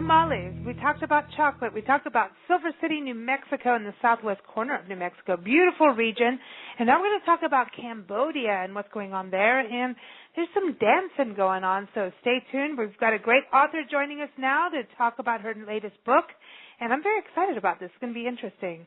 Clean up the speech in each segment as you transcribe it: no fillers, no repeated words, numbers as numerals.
tamales. We talked about chocolate. We talked about Silver City, New Mexico, in the southwest corner of New Mexico. Beautiful region. And now we're going to talk about Cambodia and what's going on there. And there's some dancing going on, so stay tuned. We've got a great author joining us now to talk about her latest book. And I'm very excited about this. It's going to be interesting.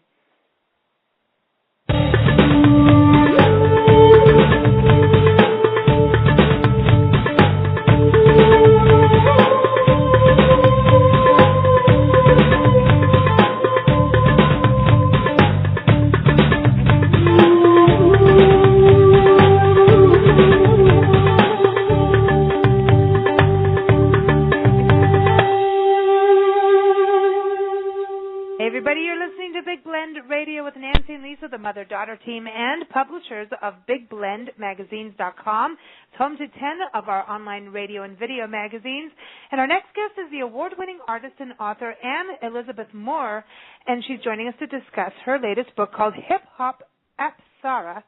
The mother-daughter team and publishers of BigBlendMagazines.com. It's home to 10 of our online radio and video magazines. And our next guest is the award-winning artist and author Anne Elizabeth Moore, and she's joining us to discuss her latest book called Hip Hop Apsara,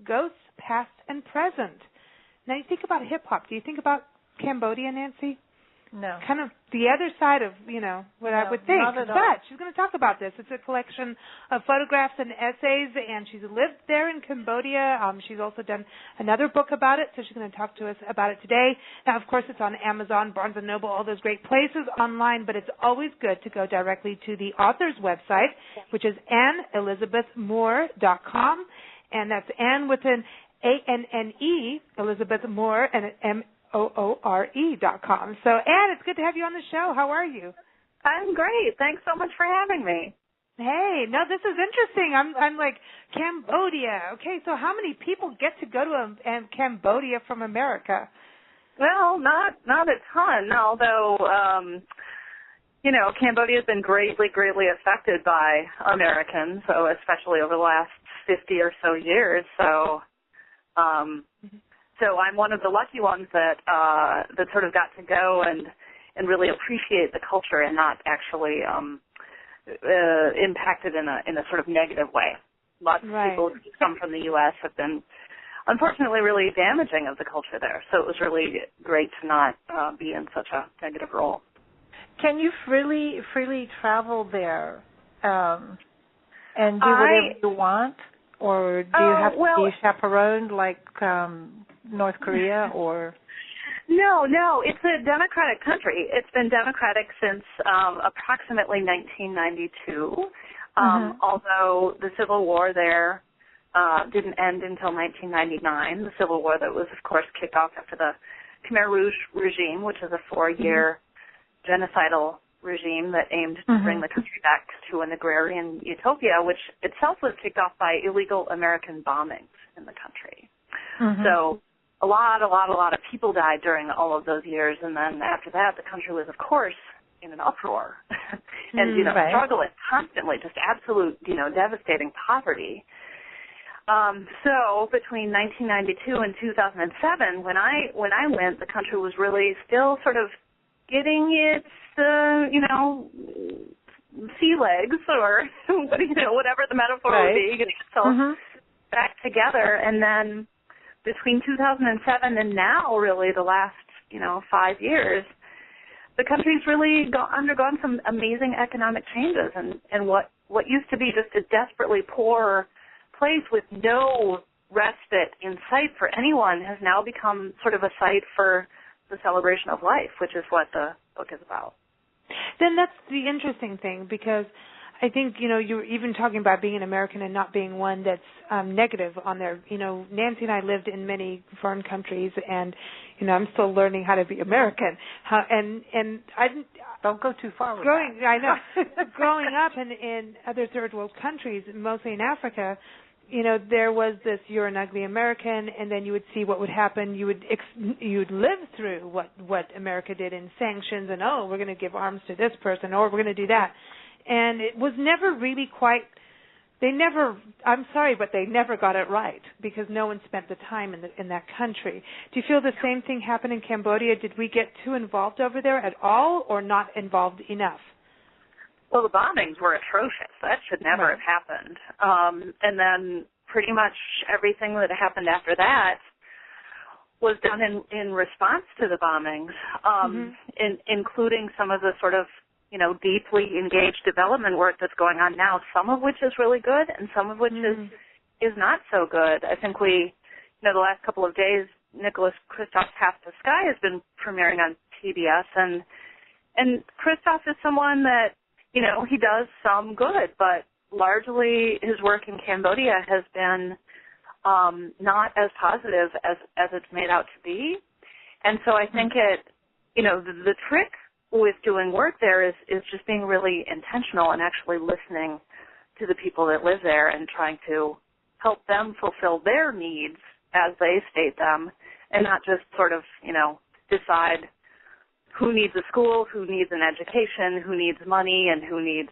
Ghosts, Past, and Present. Now, you think about hip-hop. Do you think about Cambodia, Nancy? No. Kind of the other side of, what I would think. But she's going to talk about this. It's a collection of photographs and essays, and she's lived there in Cambodia. She's also done another book about it, so she's going to talk to us about it today. Now, of course, it's on Amazon, Barnes & Noble, all those great places online, but it's always good to go directly to the author's website, which is AnneElizabethMoore.com, and that's Anne with an A-N-N-E, Elizabeth Moore, and an MOORE.com. So, Anne, it's good to have you on the show. How are you? I'm great. Thanks so much for having me. Hey, no, this is interesting. I'm like, Cambodia. Okay, so how many people get to go to Cambodia from America? Well, not a ton, although, Cambodia has been greatly affected by Americans, so especially over the last 50 or so years. So, So I'm one of the lucky ones that sort of got to go and really appreciate the culture and not actually impacted in a sort of negative way. Lots of people who come from the U.S. have been, unfortunately, really damaging of the culture there. So it was really great to not be in such a negative role. Can you freely travel there and do whatever you want, or do you have to be chaperoned like North Korea or? No, it's a democratic country. It's been democratic since approximately 1992, although the civil war there didn't end until 1999, the civil war that was, of course, kicked off after the Khmer Rouge regime, which is a 4-year genocidal regime that aimed to bring the country back to an agrarian utopia, which itself was kicked off by illegal American bombings in the country. So a lot of people died during all of those years, and then after that, the country was, of course, in an uproar and struggling constantly, just absolute, devastating poverty. So between 1992 and 2007, when I went, the country was really still sort of getting its, sea legs, or whatever the metaphor would be, getting itself back together, and then between 2007 and now, really the last, 5 years, the country's really undergone some amazing economic changes, and what used to be just a desperately poor place with no respite in sight for anyone has now become sort of a site for the celebration of life, which is what the book is about. Then that's the interesting thing, because I think, you're even talking about being an American and not being one that's negative on there. Nancy and I lived in many foreign countries, and, I'm still learning how to be American. And I don't go too far with that. I know. Growing up in other third world countries, mostly in Africa, there was this, you're an ugly American, and then you would see what would happen. You'd live through what America did in sanctions, and, we're going to give arms to this person, or we're going to do that. And it was never really quite, I'm sorry, but they never got it right, because no one spent the time in that country. Do you feel the same thing happened in Cambodia? Did we get too involved over there at all, or not involved enough? Well, the bombings were atrocious. That should never have happened. And then pretty much everything that happened after that was done in response to the bombings, including some of the sort of deeply engaged development work that's going on now, some of which is really good and some of which is not so good. I think the last couple of days, Nicholas Kristof's Half the Sky has been premiering on PBS, and Kristof is someone that, he does some good, but largely his work in Cambodia has been not as positive as it's made out to be. And so I think the trick with doing work there is just being really intentional and actually listening to the people that live there and trying to help them fulfill their needs as they state them, and not just sort of, decide who needs a school, who needs an education, who needs money, and who needs,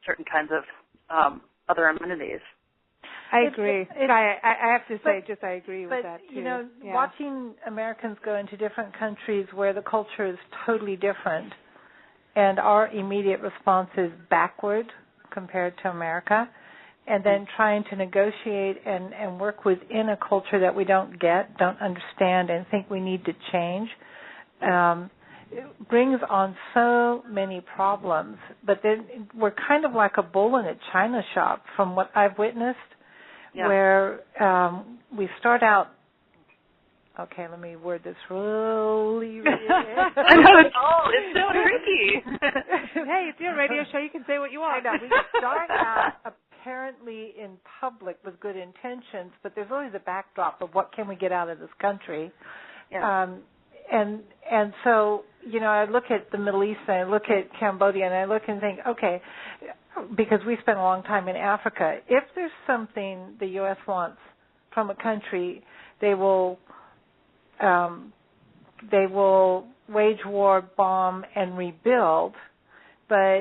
certain kinds of other amenities. I agree. I have to say, I agree with that, too. Watching Americans go into different countries where the culture is totally different, and our immediate response is backward compared to America, and then trying to negotiate and work within a culture that we don't understand, and think we need to change, it brings on so many problems. But then we're kind of like a bull in a china shop from what I've witnessed, where we start out, okay, let me word this really it's so tricky. Hey, it's your radio show. You can say what you want. I know. We start out apparently in public with good intentions, but there's always a backdrop of what can we get out of this country. Yeah. And so, I look at the Middle East and I look at Cambodia and I look and think, okay, because we spent a long time in Africa, if there's something the U.S. wants from a country, they will wage war, bomb, and rebuild. But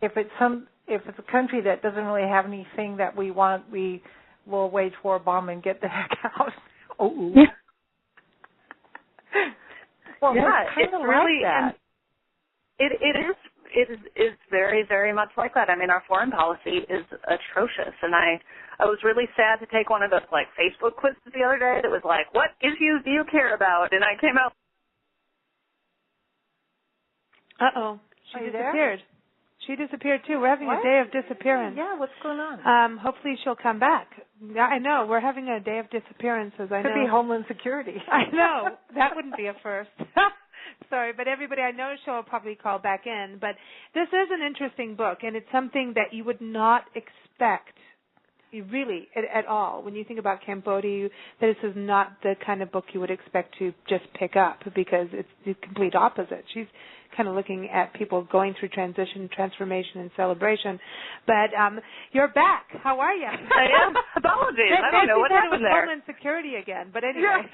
if it's a country that doesn't really have anything that we want, we will wage war, bomb, and get the heck out. Well, it's really like that. It is very, very much like that. I mean, our foreign policy is atrocious, and I was really sad to take one of those Facebook quizzes the other day that was like, what issues do you care about? And I came out. She disappeared. She disappeared too. We're having a day of disappearance. Yeah, what's going on? Hopefully she'll come back. Yeah, I know. We're having a day of disappearances. I know. Could be Homeland Security. I know. That wouldn't be a first. Sorry, but everybody I know she'll probably call back in. But this is an interesting book, and it's something that you would not expect, really, at all. When you think about Cambodia, this is not the kind of book you would expect to just pick up, because it's the complete opposite. She's kind of looking at people going through transition, transformation, and celebration. But you're back. How are you? I am. Apologies. I don't know what happened there. Homeland Security again. But anyway.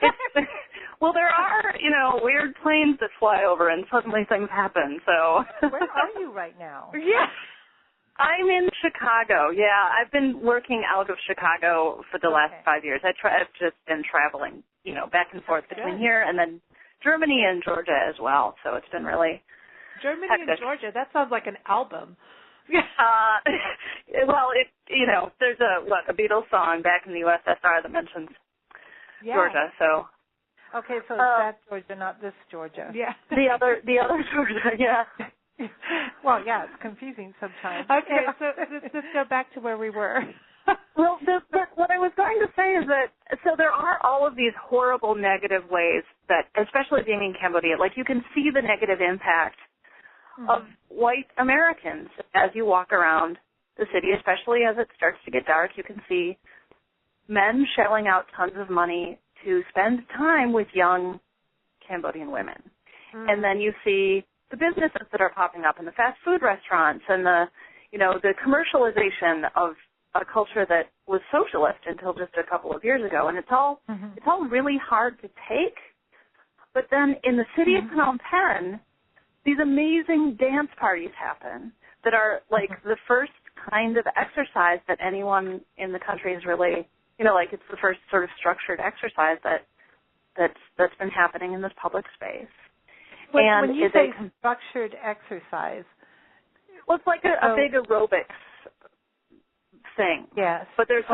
Well, there are, weird planes that fly over, and suddenly things happen. So. Where are you right now? Yeah. I'm in Chicago. Yeah, I've been working out of Chicago for the last 5 years. I've just been traveling, back and forth between here and then Germany and Georgia as well. So it's been really Germany hectic. and Georgia. That sounds like an album. Well, there's a Beatles song back in the USSR that mentions Georgia. So. Okay, so it's that Georgia, not this Georgia. Yeah. The other Georgia. Yeah. Well, yeah, it's confusing sometimes. Okay, so let's go back to where we were. Well, what I was going to say is that, so there are all of these horrible negative ways that, especially being in Cambodia, you can see the negative impact of white Americans as you walk around the city, especially as it starts to get dark. You can see men shelling out tons of money to spend time with young Cambodian women. And then you see the businesses that are popping up and the fast food restaurants and the commercialization of a culture that was socialist until just a couple of years ago, and it's all really hard to take. But then in the city of Phnom Penh, these amazing dance parties happen that are the first kind of exercise that anyone in the country is really, it's the first sort of structured exercise that's been happening in this public space. When you say structured exercise, well, it's like a big aerobics thing. Yes. But there's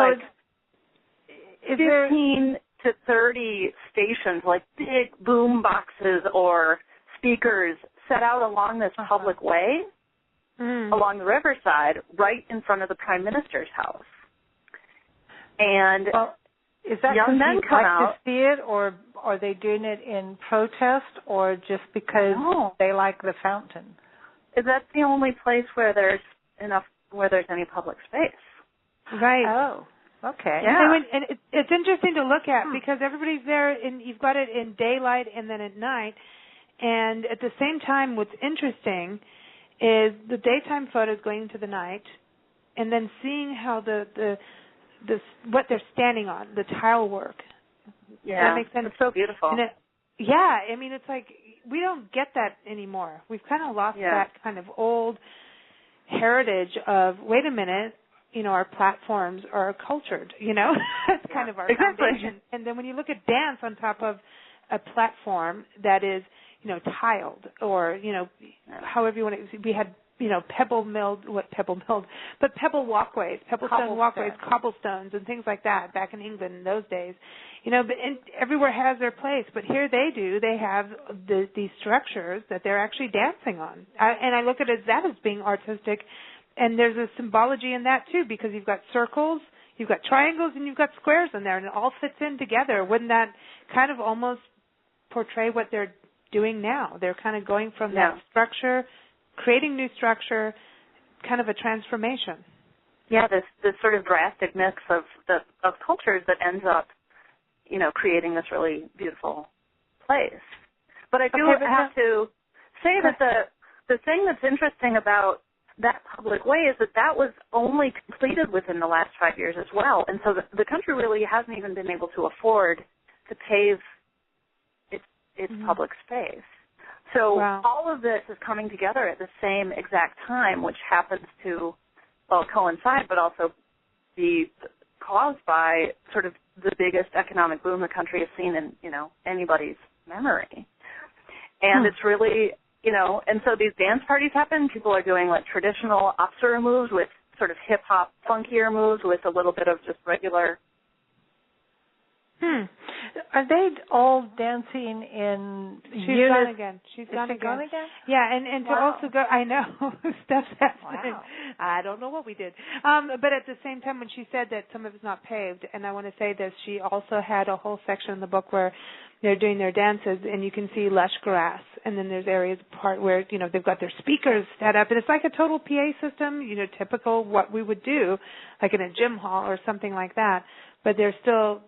15 to 30 stations, big boom boxes or speakers set out along this public way, along the riverside, right in front of the Prime Minister's house. And is that young men come out to see it, or are they doing it in protest, or just because they like the fountain? That's the only place where there's any public space. Right. Oh, okay. Yeah. And it's interesting to look at because everybody's there, and you've got it in daylight and then at night. And at the same time, what's interesting is the daytime photos going into the night, and then seeing how what they're standing on, the tile work. Yeah, that makes sense. It's so beautiful. And I mean, it's like we don't get that anymore. We've kind of lost that kind of old heritage of, wait a minute, our platforms are cultured, That's kind of our foundation. And then when you look at dance on top of a platform that is, tiled or, however you want to, we had, pebble walkways, pebblestone walkways, cobblestones and things like that back in England in those days. But everywhere has their place, but here they have these structures that they're actually dancing on. And I look at that as being artistic, and there's a symbology in that too, because you've got circles, you've got triangles, and you've got squares in there, and it all fits in together. Wouldn't that kind of almost portray what they're doing now? They're kind of going from that structure, creating new structure, kind of a transformation. Yeah, this sort of drastic mix of cultures that ends up, creating this really beautiful place. But I do have to say that the thing that's interesting about that public way is that was only completed within the last 5 years as well. And so the country really hasn't even been able to afford to pave its public space. So all of this is coming together at the same exact time, which happens to, coincide, but also be caused by sort of the biggest economic boom the country has seen in, anybody's memory. And it's really, and so these dance parties happen. People are doing like traditional Apsara moves with sort of hip-hop, funkier moves with a little bit of just regular. Are they all dancing in She's gone again. She's gone again. Yeah, and to also go, I know, Steph's happening. Wow. I don't know what we did. But at the same time, when she said that some of it's not paved, and I want to say this, she also had a whole section in the book where they're doing their dances, and you can see lush grass, and then there's areas part where, they've got their speakers set up, and it's like a total PA system, typical what we would do, like in a gym hall or something like that. But they're still,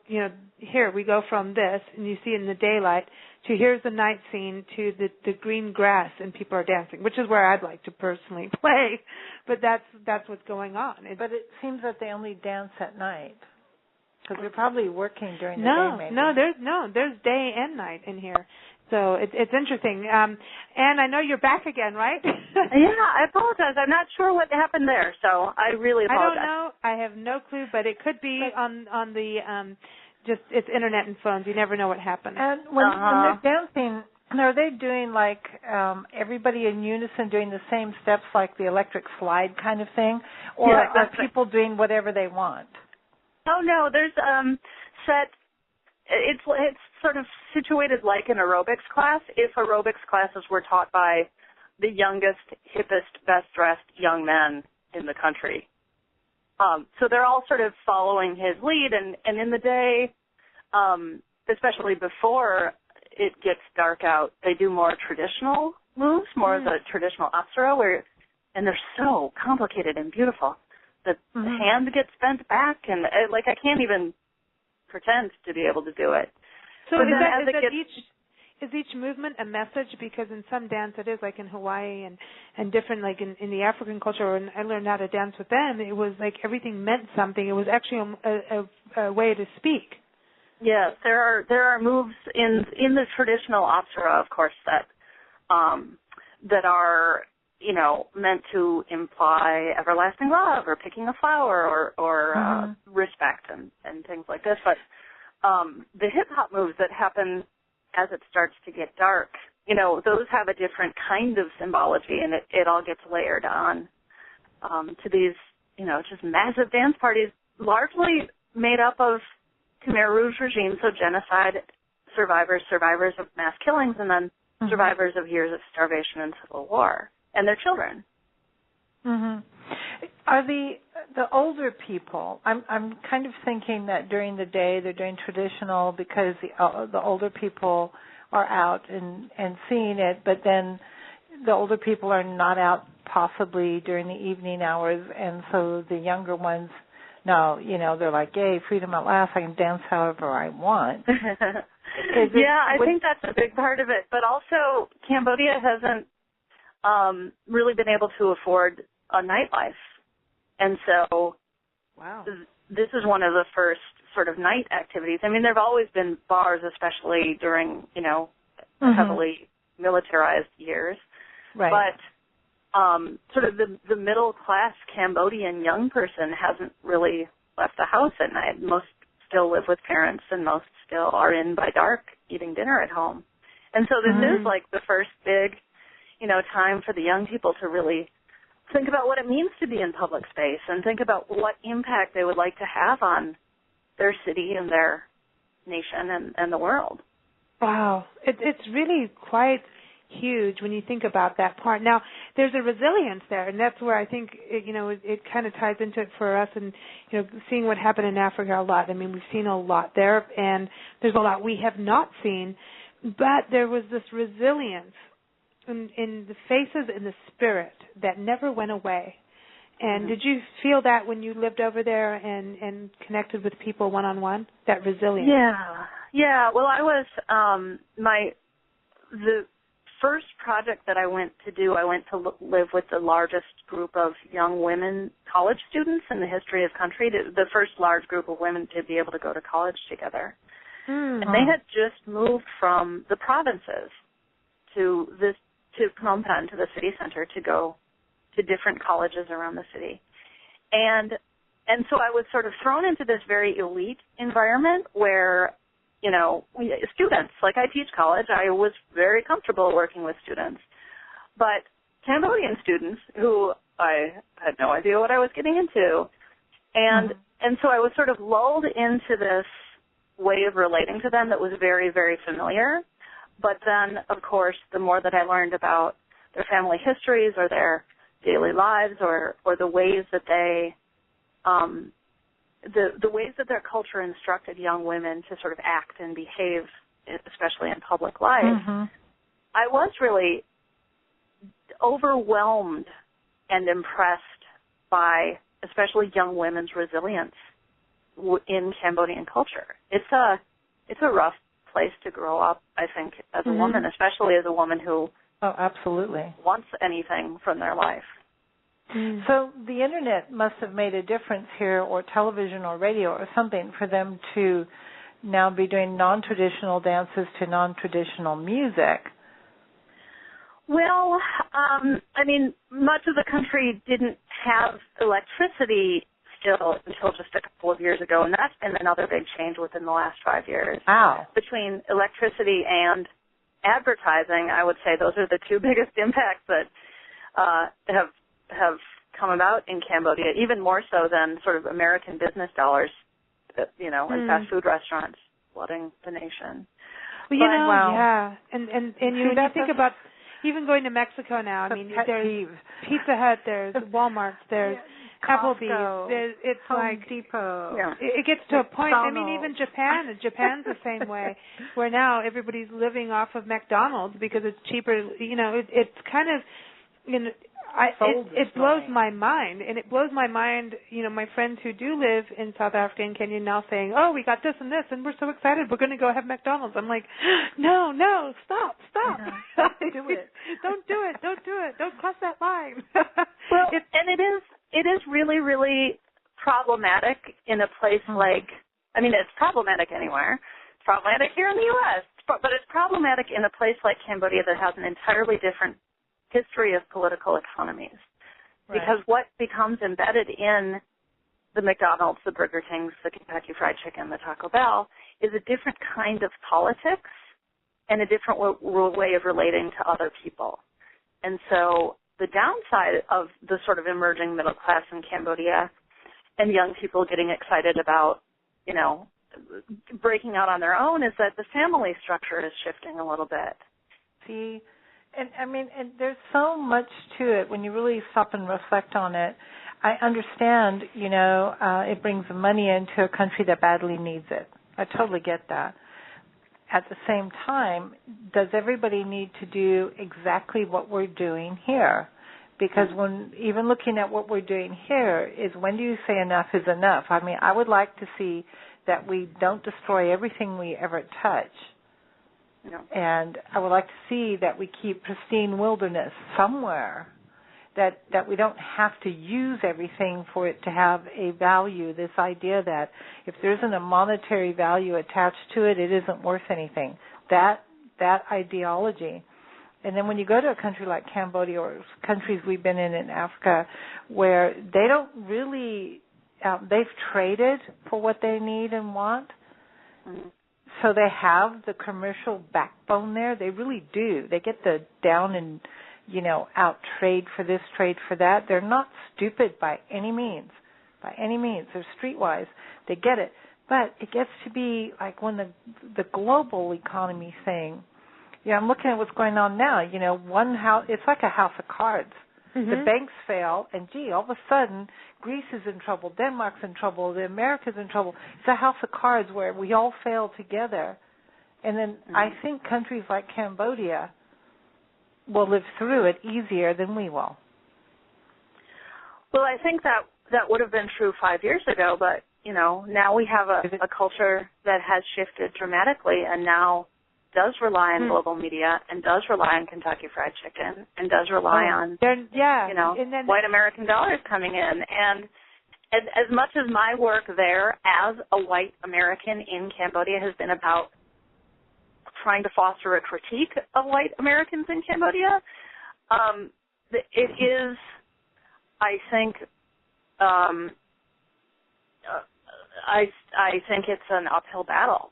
here we go from this, and you see in the daylight, to here's the night scene, to the green grass, and people are dancing, which is where I'd like to personally play. But that's what's going on. But it seems that they only dance at night, because they're probably working during the day, maybe. There's day and night in here. So it's interesting. Anne, I know you're back again, right? Yeah, I apologize. I'm not sure what happened there, so I really apologize. I don't know. I have no clue, but it could be on the just it's internet and phones. You never know what happens. And when they're dancing, are they doing like everybody in unison doing the same steps, like the electric slide kind of thing, or are people doing whatever they want? Oh no, there's set. It's sort of situated like an aerobics class if aerobics classes were taught by the youngest, hippest, best-dressed young men in the country. So they're all sort of following his lead, and in the day, especially before it gets dark out, they do more traditional moves, more of the traditional Apsara, and they're so complicated and beautiful. The hand gets bent back, and I can't even pretend to be able to do it. So is each movement a message? Because in some dance it is, like in Hawaii and different, like in the African culture, when I learned how to dance with them, it was like everything meant something. It was actually a way to speak. Yes, there are moves in the traditional Apsara, of course, that are meant to imply everlasting love or picking a flower or respect and things like this. But the hip-hop moves that happen as it starts to get dark, those have a different kind of symbology, and it all gets layered on to these, just massive dance parties, largely made up of Khmer Rouge regime, so genocide survivors of mass killings, and then survivors of years of starvation and civil war, and their children. Mm-hmm. Are the older people? I'm kind of thinking that during the day they're doing traditional because the older people are out and seeing it, but then the older people are not out possibly during the evening hours, and so the younger ones, no, they're like, yay, freedom at last, I can dance however I want. I think that's a big part of it, but also Cambodia hasn't really been able to afford a nightlife, and so this is one of the first sort of night activities. I mean, there have always been bars, especially during, heavily militarized years, right. But sort of the middle-class Cambodian young person hasn't really left the house at night. Most still live with parents, and most still are in by dark eating dinner at home. And so this is like the first big, time for the young people to really think about what it means to be in public space and think about what impact they would like to have on their city and their nation and the world. Wow. It's really quite huge when you think about that part. Now, there's a resilience there, and that's where I think it kind of ties into it for us. And seeing what happened in Africa a lot. I mean, we've seen a lot there, and there's a lot we have not seen. But there was this resilience in the faces and the spirit that never went away. And did you feel that when you lived over there and connected with people one-on-one, that resilience? Yeah. Well, I was the first project that I went to live with the largest group of young women college students in the history of country, the first large group of women to be able to go to college together. And they had just moved from the provinces to Phnom Penh, to the city center, to go to different colleges around the city. And so I was sort of thrown into this very elite environment where students, like I teach college, I was very comfortable working with students. But Cambodian students who I had no idea what I was getting into. And so I was sort of lulled into this way of relating to them that was very, very familiar. But then, of course, the more that I learned about their family histories or their daily lives or the ways that they the ways that their culture instructed young women to sort of act and behave, especially in public life, I was really overwhelmed and impressed by especially young women's resilience in Cambodian culture. It's a rough place to grow up, I think, as a woman, especially as a woman who absolutely wants anything from their life. So the internet must have made a difference here, or television or radio or something, for them to now be doing non-traditional dances to non-traditional music. Well, I mean, much of the country didn't have electricity still until just a couple of years ago, and that's been another big change within the last 5 years. Wow. Between electricity and advertising, I would say those are the two biggest impacts that have come about in Cambodia, even more so than sort of American business dollars, and fast food restaurants flooding the nation. Well, yeah, and you think about even going to Mexico now. I mean, there's Pizza Hut, there's Walmart, there's Applebee's. It's Home like Depot. Yeah. It gets to a point. I mean, even Japan's the same way, where now everybody's living off of McDonald's because it's cheaper. It's kind of, it blows my mind, and it blows my mind. My friends who do live in South Africa and Kenya now saying, "Oh, we got this and this, and we're so excited. We're going to go have McDonald's." I'm like, "No, stop! Yeah, don't do it! Don't do it! Don't cross that line." Well, it is really, really problematic in a place like. I mean, it's problematic anywhere. It's problematic here in the U.S., but it's problematic in a place like Cambodia that has an entirely different history of political economies. Right. Because what becomes embedded in the McDonald's, the Burger Kings, the Kentucky Fried Chicken, the Taco Bell is a different kind of politics and a different way of relating to other people. And so the downside of the sort of emerging middle class in Cambodia and young people getting excited about, breaking out on their own is that the family structure is shifting a little bit. see. And I mean, and there's so much to it when you really stop and reflect on it. I understand, it brings money into a country that badly needs it. I totally get that. At the same time, does everybody need to do exactly what we're doing here? Because when even looking at what we're doing here is, when do you say enough is enough? I mean, I would like to see that we don't destroy everything we ever touch. No. And I would like to see that we keep pristine wilderness somewhere, that we don't have to use everything for it to have a value, this idea that if there isn't a monetary value attached to it, it isn't worth anything. That ideology. And then when you go to a country like Cambodia or countries we've been in Africa, where they don't really, they've traded for what they need and want, so they have the commercial backbone there. They really do. They get the down and, out trade for this, trade for that. They're not stupid by any means. By any means. They're streetwise. They get it. But it gets to be like when the global economy thing. I'm looking at what's going on now. One house, it's like a house of cards. Mm-hmm. The banks fail, and all of a sudden, Greece is in trouble, Denmark's in trouble, the America's in trouble. It's a house of cards where we all fail together. And then I think countries like Cambodia will live through it easier than we will. Well, I think that would have been true 5 years ago, but, now we have a culture that has shifted dramatically and now does rely on global media and does rely on Kentucky Fried Chicken and does rely on, white American dollars coming in. And as much as my work there as a white American in Cambodia has been about trying to foster a critique of white Americans in Cambodia, it is, I think, I think it's an uphill battle.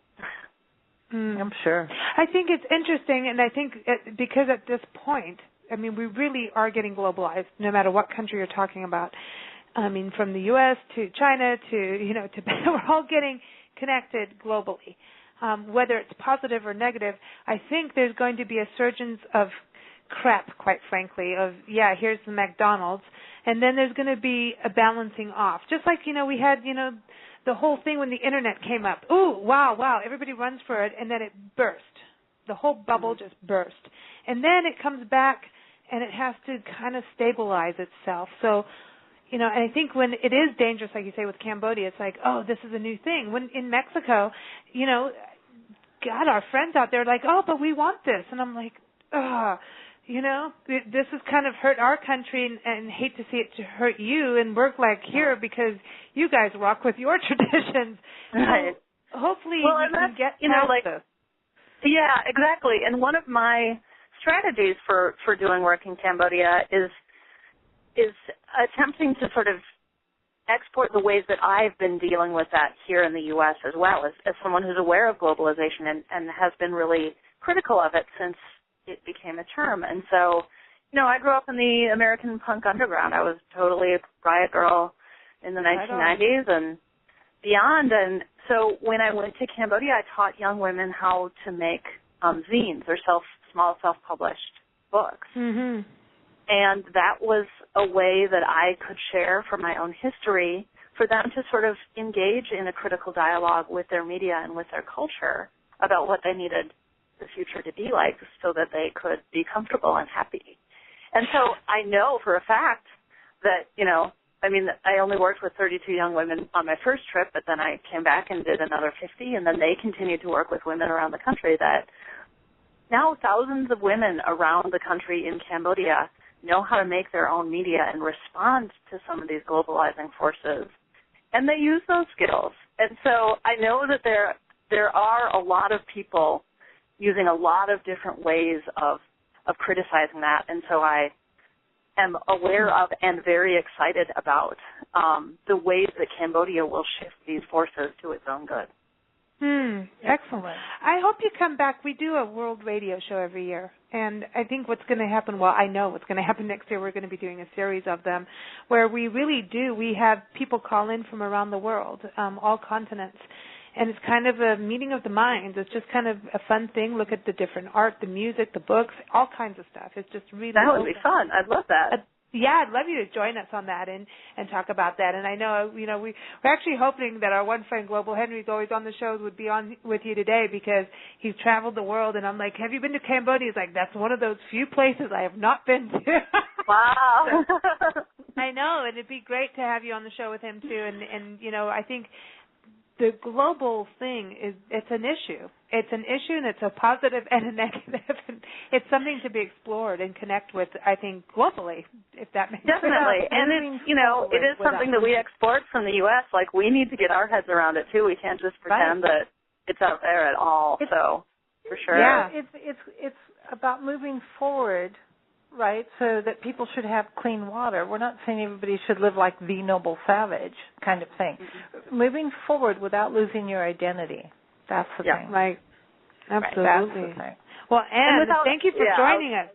I'm sure. I think it's interesting, and I think because at this point, I mean, we really are getting globalized, no matter what country you're talking about. I mean, from the U.S. to China to, to we're all getting connected globally. Whether it's positive or negative, I think there's going to be a surgence of crap, quite frankly, of, here's the McDonald's, and then there's going to be a balancing off. Just like, we had, the whole thing when the Internet came up. Ooh, wow, everybody runs for it, and then it burst. The whole bubble just burst. And then it comes back, and it has to kind of stabilize itself. So, and I think when it is dangerous, like you say, with Cambodia, it's like, oh, this is a new thing. When in Mexico, God, our friends out there are like, oh, but we want this. And I'm like, this has kind of hurt our country and hate to see it to hurt you and work like here because you guys rock with your traditions. Right. So hopefully we can get past this. Yeah, exactly. And one of my strategies for doing work in Cambodia is attempting to sort of export the ways that I've been dealing with that here in the U.S. as well, as someone who's aware of globalization and has been really critical of it since it became a term. And so, I grew up in the American punk underground. I was totally a riot girl in the 1990s and beyond. And so when I went to Cambodia, I taught young women how to make zines or small self-published books. Mm-hmm. And that was a way that I could share from my own history for them to sort of engage in a critical dialogue with their media and with their culture about what they needed the future to be like so that they could be comfortable and happy. And so I know for a fact that, I only worked with 32 young women on my first trip, but then I came back and did another 50, and then they continued to work with women around the country that now thousands of women around the country in Cambodia know how to make their own media and respond to some of these globalizing forces. And they use those skills. And so I know that there are a lot of people using a lot of different ways of criticizing that. And so I am aware of and very excited about the ways that Cambodia will shift these forces to its own good. Excellent. I hope you come back. We do a world radio show every year, and I think what's going to happen, I know what's going to happen next year. We're going to be doing a series of them where we have people call in from around the world, all continents, and it's kind of a meeting of the minds. It's just kind of a fun thing. Look at the different art, the music, the books, all kinds of stuff. It's just really that would be fun. I'd love that. Yeah, I'd love you to join us on that and talk about that. And I know, we're actually hoping that our one friend, Global Henry, who's always on the shows, would be on with you today because he's traveled the world. And I'm like, have you been to Cambodia? He's like, that's one of those few places I have not been to. Wow. I know, and it'd be great to have you on the show with him, too. And I think the global thing it's an issue. It's an issue, and it's a positive and a negative. And it's something to be explored and connect with, I think, globally, if that makes sense. Definitely. And it's, it is something that we export from the U.S. Like, we need to get our heads around it, too. We can't just pretend that it's out there at all. So, for sure. Yeah. It's about moving forward, right, so that people should have clean water. We're not saying everybody should live like the noble savage kind of thing. Mm-hmm. Moving forward without losing your identity. That's the thing. Right. Absolutely. That's the thing. Well, Anne, thank you for joining us.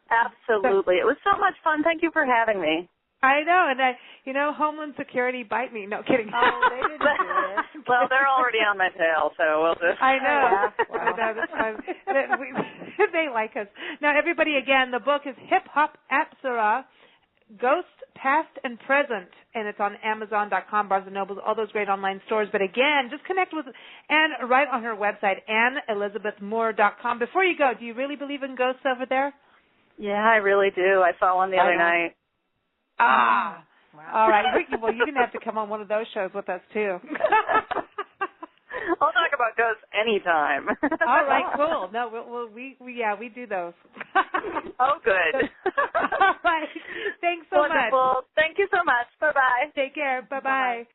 Absolutely. It was so much fun. Thank you for having me. I know, and Homeland Security bite me. No, kidding. Oh, they didn't do it. Well, they're already on my tail, so we'll just... I know. Wow. I know, that's fine. They like us. Now, everybody, again, the book is Hip Hop Apsara, Ghost, Past, and Present, and it's on Amazon.com, Barnes & Noble, all those great online stores. But again, just connect with Anne right on her website, AnneElizabethMoore.com. Before you go, do you really believe in ghosts over there? Yeah, I really do. I saw one the other night. Ah. Wow. All right. Well, you're going to have to come on one of those shows with us, too. I'll talk about ghosts anytime. All right, cool. No, we do those. Oh, good. All right. Thanks so much. Wonderful. Thank you so much. Bye-bye. Take care. Bye-bye.